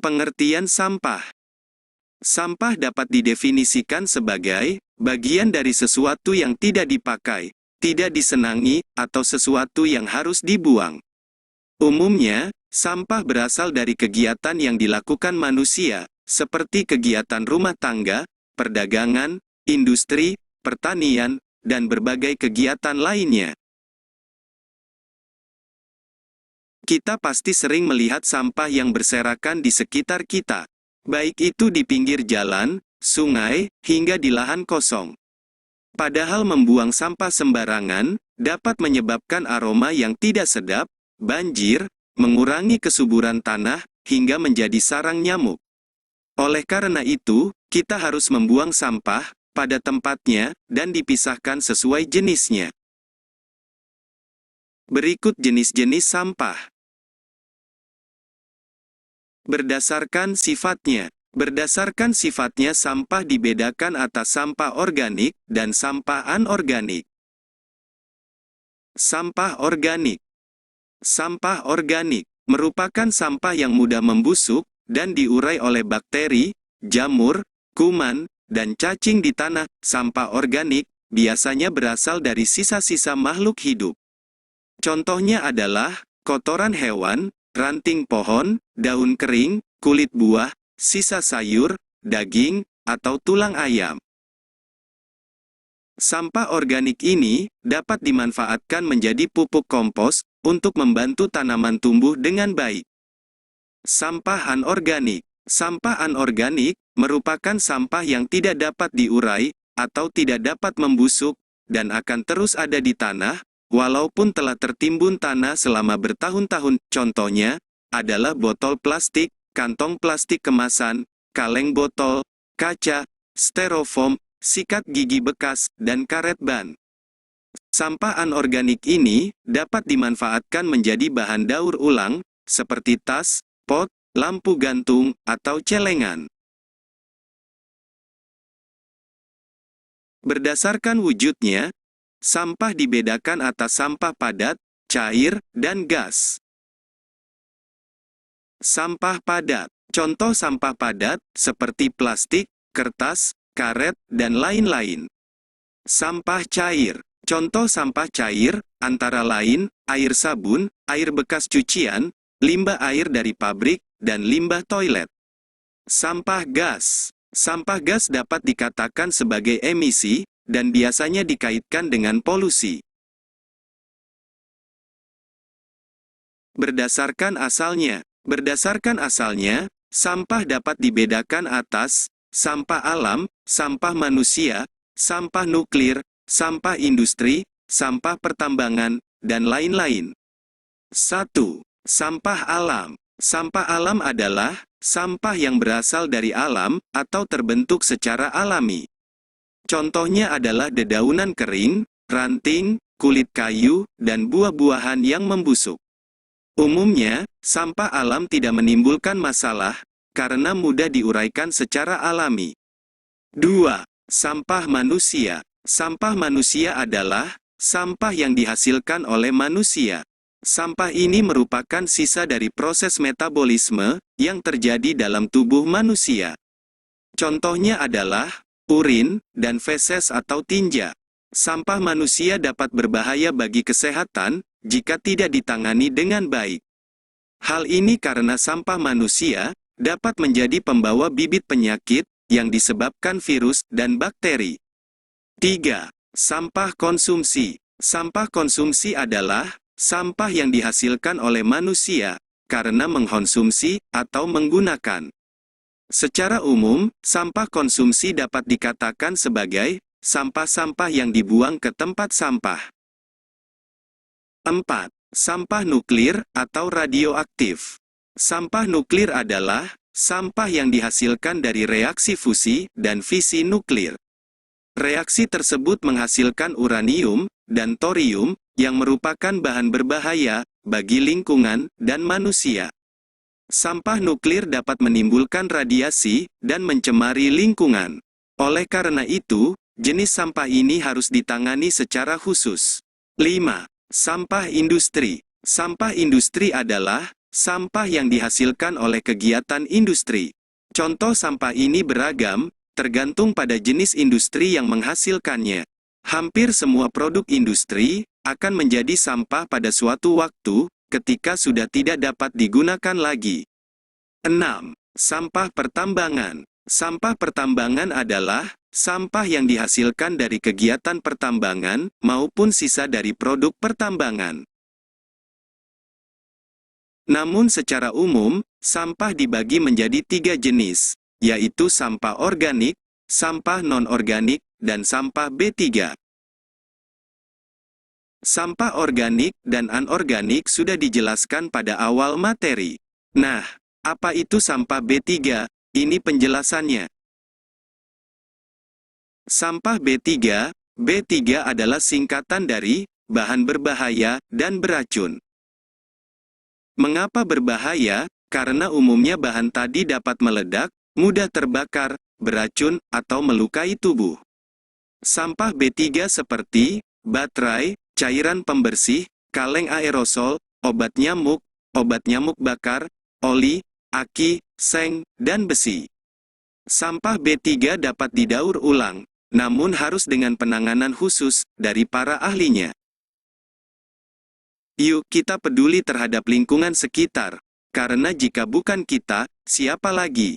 Pengertian sampah. Sampah dapat didefinisikan sebagai bagian dari sesuatu yang tidak dipakai, tidak disenangi, atau sesuatu yang harus dibuang. Umumnya, sampah berasal dari kegiatan yang dilakukan manusia, seperti kegiatan rumah tangga, perdagangan, industri, pertanian, dan berbagai kegiatan lainnya. Kita pasti sering melihat sampah yang berserakan di sekitar kita, baik itu di pinggir jalan, sungai, hingga di lahan kosong. Padahal membuang sampah sembarangan dapat menyebabkan aroma yang tidak sedap, banjir, mengurangi kesuburan tanah, hingga menjadi sarang nyamuk. Oleh karena itu, kita harus membuang sampah pada tempatnya dan dipisahkan sesuai jenisnya. Berikut jenis-jenis sampah. Berdasarkan sifatnya. Berdasarkan sifatnya sampah dibedakan atas sampah organik dan sampah anorganik. Sampah organik. Sampah organik merupakan sampah yang mudah membusuk dan diurai oleh bakteri, jamur, kuman, dan cacing di tanah. Sampah organik biasanya berasal dari sisa-sisa makhluk hidup. Contohnya adalah kotoran hewan, ranting pohon, daun kering, kulit buah, sisa sayur, daging, atau tulang ayam. Sampah organik ini dapat dimanfaatkan menjadi pupuk kompos untuk membantu tanaman tumbuh dengan baik. Sampah anorganik. Sampah anorganik merupakan sampah yang tidak dapat diurai atau tidak dapat membusuk dan akan terus ada di tanah walaupun telah tertimbun tanah selama bertahun-tahun. Contohnya adalah botol plastik, kantong plastik kemasan, kaleng botol, kaca, styrofoam, sikat gigi bekas, dan karet ban. Sampah anorganik ini dapat dimanfaatkan menjadi bahan daur ulang, seperti tas, pot, lampu gantung, atau celengan. Berdasarkan wujudnya, sampah dibedakan atas sampah padat, cair, dan gas. Sampah padat. Contoh sampah padat, seperti plastik, kertas, karet, dan lain-lain. Sampah cair. Contoh sampah cair, antara lain, air sabun, air bekas cucian, limbah air dari pabrik, dan limbah toilet. Sampah gas. Sampah gas dapat dikatakan sebagai emisi, dan biasanya dikaitkan dengan polusi. Berdasarkan asalnya. Berdasarkan asalnya, sampah dapat dibedakan atas sampah alam, sampah manusia, sampah nuklir, sampah industri, sampah pertambangan, dan lain-lain. 1. Sampah alam. Sampah alam adalah sampah yang berasal dari alam atau terbentuk secara alami. Contohnya adalah dedaunan kering, ranting, kulit kayu, dan buah-buahan yang membusuk. Umumnya, sampah alam tidak menimbulkan masalah karena mudah diuraikan secara alami. 2. Sampah manusia. Sampah manusia adalah sampah yang dihasilkan oleh manusia. Sampah ini merupakan sisa dari proses metabolisme yang terjadi dalam tubuh manusia. Contohnya adalah urin dan feses atau tinja. Sampah manusia dapat berbahaya bagi kesehatan jika tidak ditangani dengan baik. Hal ini karena sampah manusia dapat menjadi pembawa bibit penyakit yang disebabkan virus dan bakteri. 3. Sampah konsumsi. Sampah konsumsi adalah sampah yang dihasilkan oleh manusia karena mengkonsumsi atau menggunakan. Secara umum, sampah konsumsi dapat dikatakan sebagai sampah-sampah yang dibuang ke tempat sampah. 4. Sampah nuklir atau radioaktif. Sampah nuklir adalah sampah yang dihasilkan dari reaksi fusi dan fisi nuklir. Reaksi tersebut menghasilkan uranium dan thorium yang merupakan bahan berbahaya bagi lingkungan dan manusia. Sampah nuklir dapat menimbulkan radiasi dan mencemari lingkungan. Oleh karena itu, jenis sampah ini harus ditangani secara khusus. 5. Sampah industri. Sampah industri adalah Sampah yang dihasilkan oleh kegiatan industri. Contoh sampah ini beragam, tergantung pada jenis industri yang menghasilkannya. Hampir semua produk industri akan menjadi sampah pada suatu waktu, ketika sudah tidak dapat digunakan lagi. 6. Sampah pertambangan. Sampah pertambangan adalah sampah yang dihasilkan dari kegiatan pertambangan, maupun sisa dari produk pertambangan. Namun secara umum, sampah dibagi menjadi 3 jenis, yaitu sampah organik, sampah non-organik, dan sampah B3. Sampah organik dan anorganik sudah dijelaskan pada awal materi. Nah, apa itu sampah B3? Ini penjelasannya. Sampah B3, B3 adalah singkatan dari bahan berbahaya dan beracun. Mengapa berbahaya? Karena umumnya bahan tadi dapat meledak, mudah terbakar, beracun, atau melukai tubuh. Sampah B3 seperti baterai, cairan pembersih, kaleng aerosol, obat nyamuk bakar, oli, aki, seng, dan besi. Sampah B3 dapat didaur ulang, namun harus dengan penanganan khusus dari para ahlinya. Yuk kita peduli terhadap lingkungan sekitar, karena jika bukan kita, siapa lagi?